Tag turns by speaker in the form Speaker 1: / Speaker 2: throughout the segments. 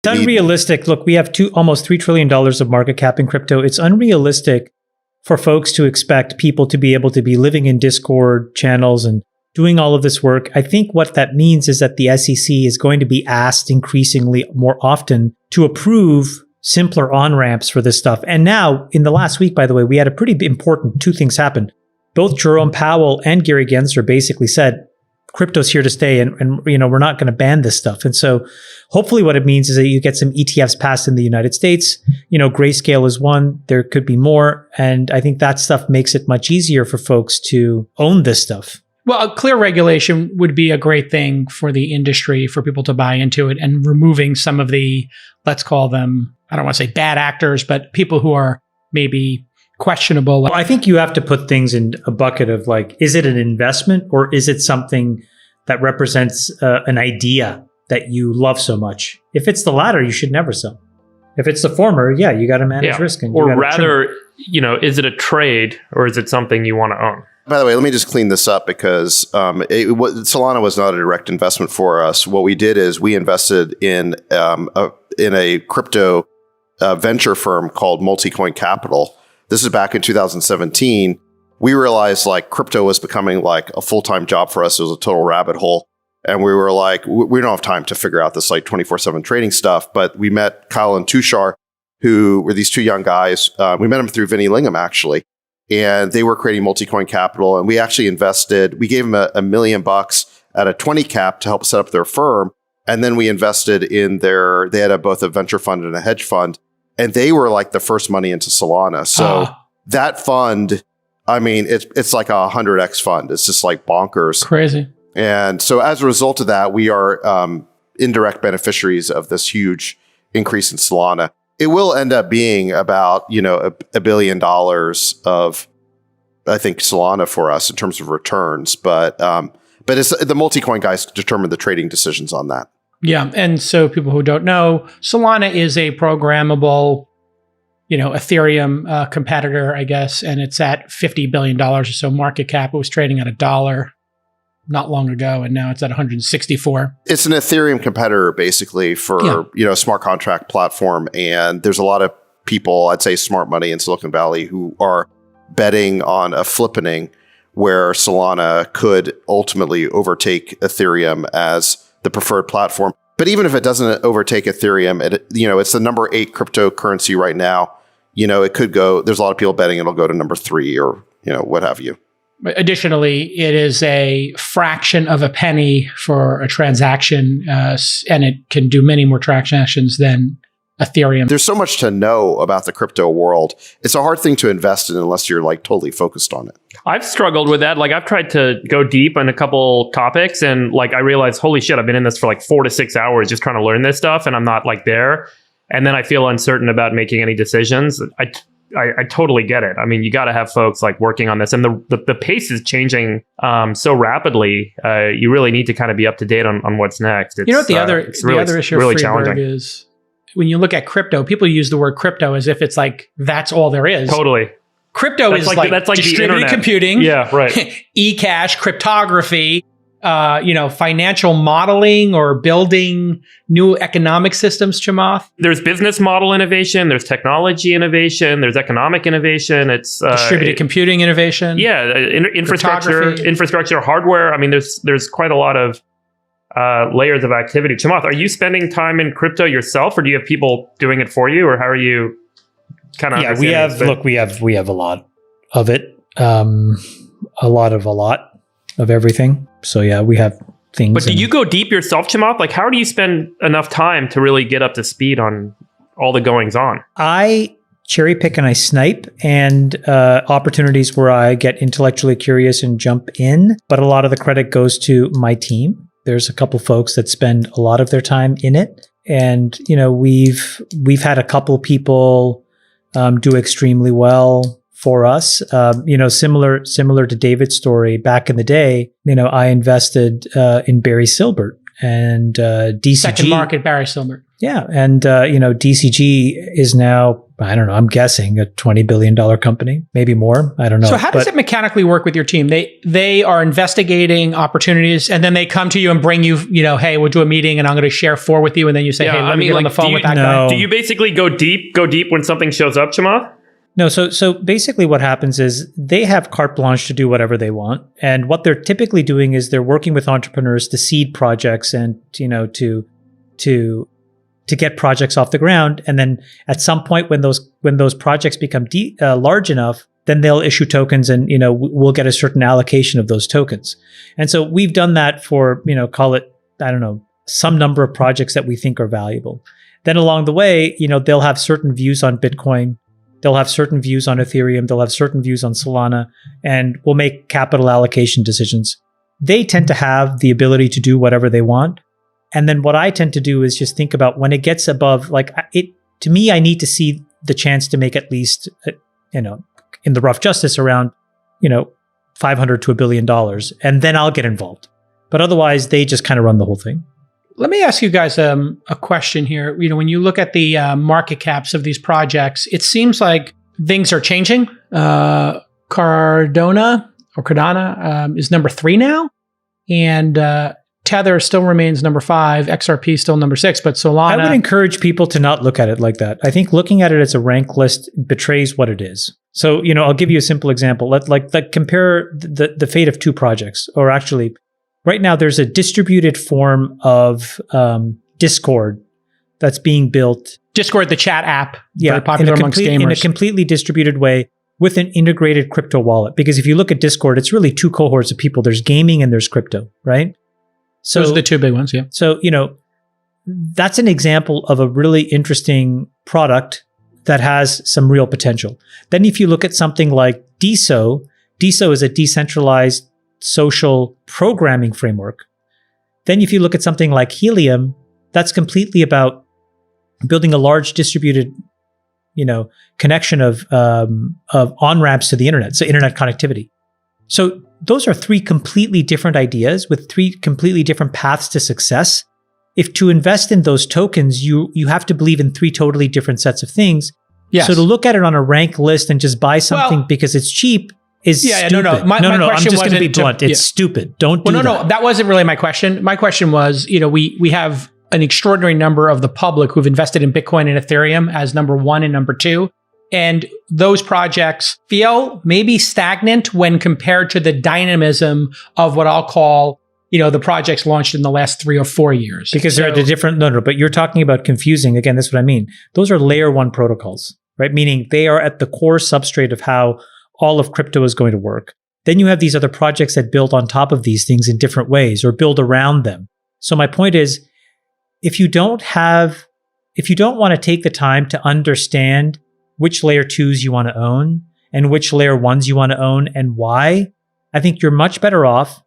Speaker 1: It's unrealistic. Look, we have almost $3 trillion of market cap in crypto. It's unrealistic for folks to expect people to be able to be living in Discord channels and doing all of this work. I think what that means is that the SEC is going to be asked increasingly more often to approve simpler on-ramps for this stuff. And now, in the last week, by the way, we had a pretty important two things happen. Both Jerome Powell and Gary Gensler basically said, crypto's here to stay, and we're not going to ban this stuff. And so hopefully what it means is that you get some ETFs passed in the United States. Grayscale is one. There could be more. And I think that stuff makes it much easier for folks to own this stuff.
Speaker 2: Well, a clear regulation would be a great thing for the industry, for people to buy into it, and removing some of the, let's call them, I don't want to say bad actors, but people who are maybe questionable.
Speaker 1: Well, I think you have to put things in a bucket of like, is it an investment or is it something that represents an idea that you love so much? If it's the latter, you should never sell. If it's the former, yeah, you got to manage risk.
Speaker 3: Or rather, is it a trade or is it something you want to own?
Speaker 4: By the way, let me just clean this up because Solana was not a direct investment for us. What we did is we invested in a crypto venture firm called Multicoin Capital. This is back in 2017. We realized like crypto was becoming like a full-time job for us. It was a total rabbit hole. And we were like, we don't have time to figure out this like 24/7 trading stuff. But we met Kyle and Tushar, who were these two young guys. We met them through Vinny Lingham, actually. And they were creating Multicoin Capital. And we actually invested, we gave them $1 million at a 20 cap to help set up their firm. And then we invested in they had both a venture fund and a hedge fund. And they were like the first money into Solana. So that fund, I mean, it's like a 100x fund. It's just like bonkers.
Speaker 2: Crazy.
Speaker 4: And so as a result of that, we are indirect beneficiaries of this huge increase in Solana. It will end up being about, $1 billion of, I think, Solana for us in terms of returns. But it's the Multicoin guys determine the trading decisions on that.
Speaker 2: Yeah. And so people who don't know, Solana is a programmable, Ethereum competitor, I guess, and it's at $50 billion or so market cap. It was trading at $1 not long ago, and now it's at 164.
Speaker 4: It's an Ethereum competitor, basically, for a smart contract platform. And there's a lot of people, I'd say smart money in Silicon Valley, who are betting on a flippening where Solana could ultimately overtake Ethereum as the preferred platform. But even if it doesn't overtake Ethereum, it's the number 8 cryptocurrency right now. It could go, there's a lot of people betting it'll go to number 3 or, what have you.
Speaker 2: Additionally, it is a fraction of a penny for a transaction, and it can do many more transactions than Ethereum.
Speaker 4: There's so much to know about the crypto world. It's a hard thing to invest in unless you're like totally focused on it.
Speaker 3: I've struggled with that. Like I've tried to go deep on a couple topics and like I realized, holy shit, I've been in this for like 4 to 6 hours just trying to learn this stuff and I'm not like there. And then I feel uncertain about making any decisions. I totally get it. I mean, you got to have folks like working on this, and the pace is changing so rapidly. You really need to kind of be up to date on what's next.
Speaker 2: It's, the other issue really challenging is when you look at crypto, people use the word crypto as if it's like that's all there is.
Speaker 3: Totally.
Speaker 2: Crypto is like distributed computing,
Speaker 3: right?
Speaker 2: E-cash, cryptography. Financial modeling or building new economic systems, Chamath?
Speaker 3: There's business model innovation, there's technology innovation, there's economic innovation, it's
Speaker 2: distributed computing innovation.
Speaker 3: Yeah, infrastructure, hardware. I mean, there's quite a lot of layers of activity. Chamath, are you spending time in crypto yourself, or do you have people doing it for you, or how are you kind of?
Speaker 1: Yeah, we have a lot of it, a lot of everything. So yeah, we have things.
Speaker 3: But do you go deep yourself, Chamath? Like, how do you spend enough time to really get up to speed on all the goings on?
Speaker 1: I cherry pick and I snipe, and opportunities where I get intellectually curious and jump in. But a lot of the credit goes to my team. There's a couple folks that spend a lot of their time in it, and we've had a couple people do extremely well for us. Similar to David's story, back in the day, I invested in Barry Silbert and DCG.
Speaker 2: Second market Barry Silbert.
Speaker 1: Yeah. And, DCG is now, I don't know, I'm guessing a $20 billion company, maybe more. I don't know.
Speaker 2: So how does it mechanically work with your team? They are investigating opportunities and then they come to you and bring you, hey, we'll do a meeting and I'm going to share 4 with you. And then you say, hey, let me get on the phone with that guy.
Speaker 3: Do you basically go deep when something shows up, Chamath?
Speaker 1: No, so basically what happens is they have carte blanche to do whatever they want. And what they're typically doing is they're working with entrepreneurs to seed projects and, to get projects off the ground. And then at some point when those projects become large enough, then they'll issue tokens and, we'll get a certain allocation of those tokens. And so we've done that for, call it, I don't know, some number of projects that we think are valuable. Then along the way, they'll have certain views on Bitcoin. They'll have certain views on Ethereum. They'll have certain views on Solana, and we'll make capital allocation decisions. They tend to have the ability to do whatever they want. And then what I tend to do is just think about when it gets above, to me, I need to see the chance to make at least, in the rough justice around, $500 to $1 billion. And then I'll get involved. But otherwise, they just kind of run the whole thing.
Speaker 2: Let me ask you guys a question here. When you look at the market caps of these projects, it seems like things are changing. Cardano is number 3 now. And Tether still remains number 5, XRP still number 6, but Solana...
Speaker 1: I would encourage people to not look at it like that. I think looking at it as a rank list betrays what it is. So, I'll give you a simple example. Let's compare the fate of 2 projects. Or actually, right now there's a distributed form of Discord that's being built.
Speaker 2: Discord, the chat app, very popular amongst gamers.
Speaker 1: In a completely distributed way with an integrated crypto wallet. Because if you look at Discord, it's really 2 cohorts of people. There's gaming and there's crypto, right? So,
Speaker 2: those are the 2 big ones, yeah.
Speaker 1: So, that's an example of a really interesting product that has some real potential. Then if you look at something like DeSo is a decentralized social programming framework. Then if you look at something like Helium, that's completely about building a large distributed, connection of on-ramps to the internet, so internet connectivity. So those are 3 completely different ideas with 3 completely different paths to success. If to invest in those tokens, you have to believe in 3 totally different sets of things.
Speaker 2: Yes.
Speaker 1: So to look at it on a rank list and just buy something because it's cheap is stupid.
Speaker 2: No. My question
Speaker 1: I'm just going to be
Speaker 2: wasn't
Speaker 1: blunt. It's stupid. Don't do that.
Speaker 2: No. That wasn't really my question. My question was, we have an extraordinary number of the public who've invested in Bitcoin and Ethereum as number 1 and number 2. And those projects feel maybe stagnant when compared to the dynamism of what I'll call, the projects launched in the last 3 or 4 years.
Speaker 1: Because they're the different, but you're talking about confusing. Again, that's what I mean. Those are layer 1 protocols, right? Meaning they are at the core substrate of how all of crypto is going to work. Then you have these other projects that build on top of these things in different ways or build around them. So my point is, if you don't want to take the time to understand which layer 2s you want to own and which layer 1s you want to own and why, I think you're much better off.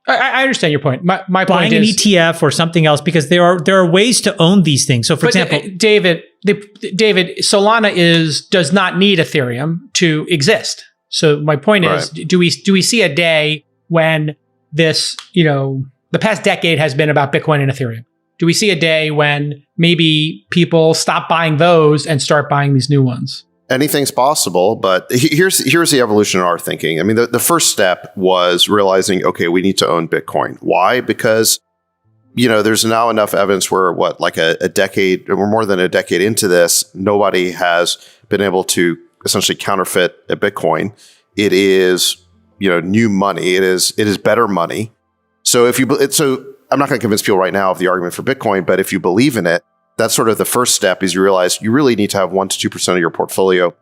Speaker 2: I understand your point. My point
Speaker 1: buying an ETF or something else, because there are ways to own these things. So for example,
Speaker 2: David, Solana does not need Ethereum to exist. So my point is, do we see a day when this, the past decade has been about Bitcoin and Ethereum? Do we see a day when maybe people stop buying those and start buying these new ones?
Speaker 4: Anything's possible, but here's the evolution in our thinking. I mean, the first step was realizing, okay, we need to own Bitcoin. Why? Because, there's now enough evidence where a decade or more than a decade into this, nobody has been able to essentially counterfeit a Bitcoin. It is, new money. It is better money. So I'm not going to convince people right now of the argument for Bitcoin, but if you believe in it, that's sort of the first step is you realize you really need to have 1% to 2% of your portfolio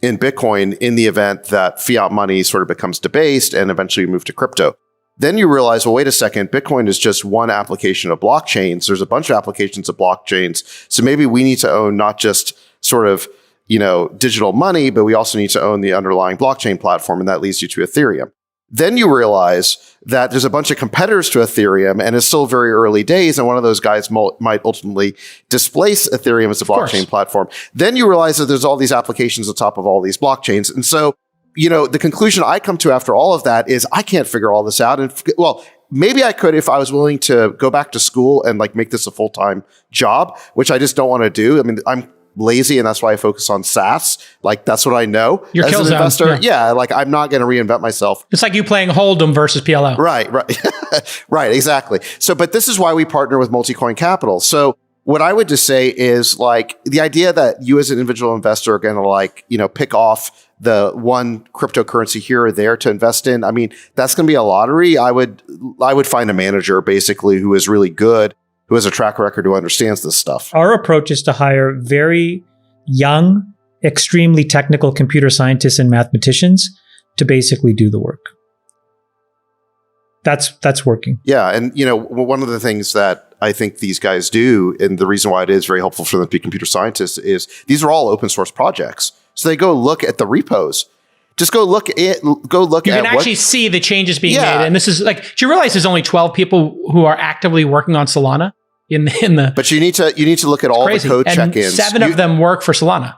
Speaker 4: in Bitcoin in the event that fiat money sort of becomes debased and eventually you move to crypto. Then you realize, well, wait a second, Bitcoin is just one application of blockchains. There's a bunch of applications of blockchains. So maybe we need to own not just sort of, digital money, but we also need to own the underlying blockchain platform. And that leads you to Ethereum. Then you realize that there's a bunch of competitors to Ethereum and it's still very early days. And one of those guys might ultimately displace Ethereum as a blockchain platform. Then you realize that there's all these applications on top of all these blockchains. And so, the conclusion I come to after all of that is I can't figure all this out. And maybe I could if I was willing to go back to school and like make this a full-time job, which I just don't want to do. I mean, I'm lazy, and that's why I focus on SaaS. Like, that's what I know.
Speaker 2: Your
Speaker 4: as
Speaker 2: kill
Speaker 4: an
Speaker 2: zone,
Speaker 4: investor. Yeah, like I'm not going to reinvent myself.
Speaker 2: It's like you playing Hold'em versus PLO.
Speaker 4: Right. Right, exactly. So, but this is why we partner with Multicoin Capital. So what I would just say is like the idea that you as an individual investor are going to like, pick off the one cryptocurrency here or there to invest in. I mean, that's going to be a lottery. I would find a manager basically who is really good, who has a track record, who understands this stuff.
Speaker 1: Our approach is to hire very young, extremely technical computer scientists and mathematicians to basically do the work. That's working.
Speaker 4: Yeah. And, one of the things that I think these guys do, and the reason why it is very helpful for them to be computer scientists, is these are all open source projects. So they go look at the repos. Just go look at
Speaker 2: You can actually see the changes being made. And this is like, do you realize there's only 12 people who are actively working on Solana in the
Speaker 4: But you need to look at all the code check-ins.
Speaker 2: 7 of them work for Solana.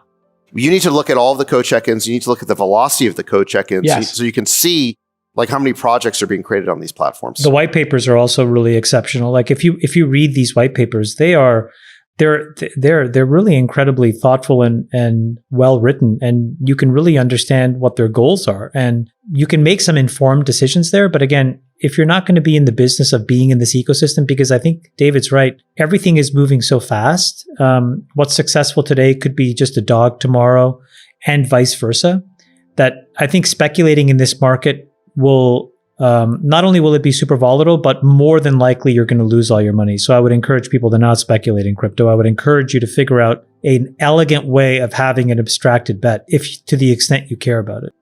Speaker 4: You need to look at all the code check-ins. You need to look at the velocity of the code check-ins.
Speaker 2: Yes.
Speaker 4: So you can see like how many projects are being created on these platforms.
Speaker 1: The white papers are also really exceptional. Like if you read these white papers, they're really incredibly thoughtful and well written, and you can really understand what their goals are, and you can make some informed decisions there. But again, if you're not going to be in the business of being in this ecosystem, because I think David's right, everything is moving so fast. What's successful today could be just a dog tomorrow, and vice versa. That I think speculating in this market will not only will it be super volatile, but more than likely you're going to lose all your money. So I would encourage people to not speculate in crypto. I would encourage you to figure out an elegant way of having an abstracted bet, if to the extent you care about it.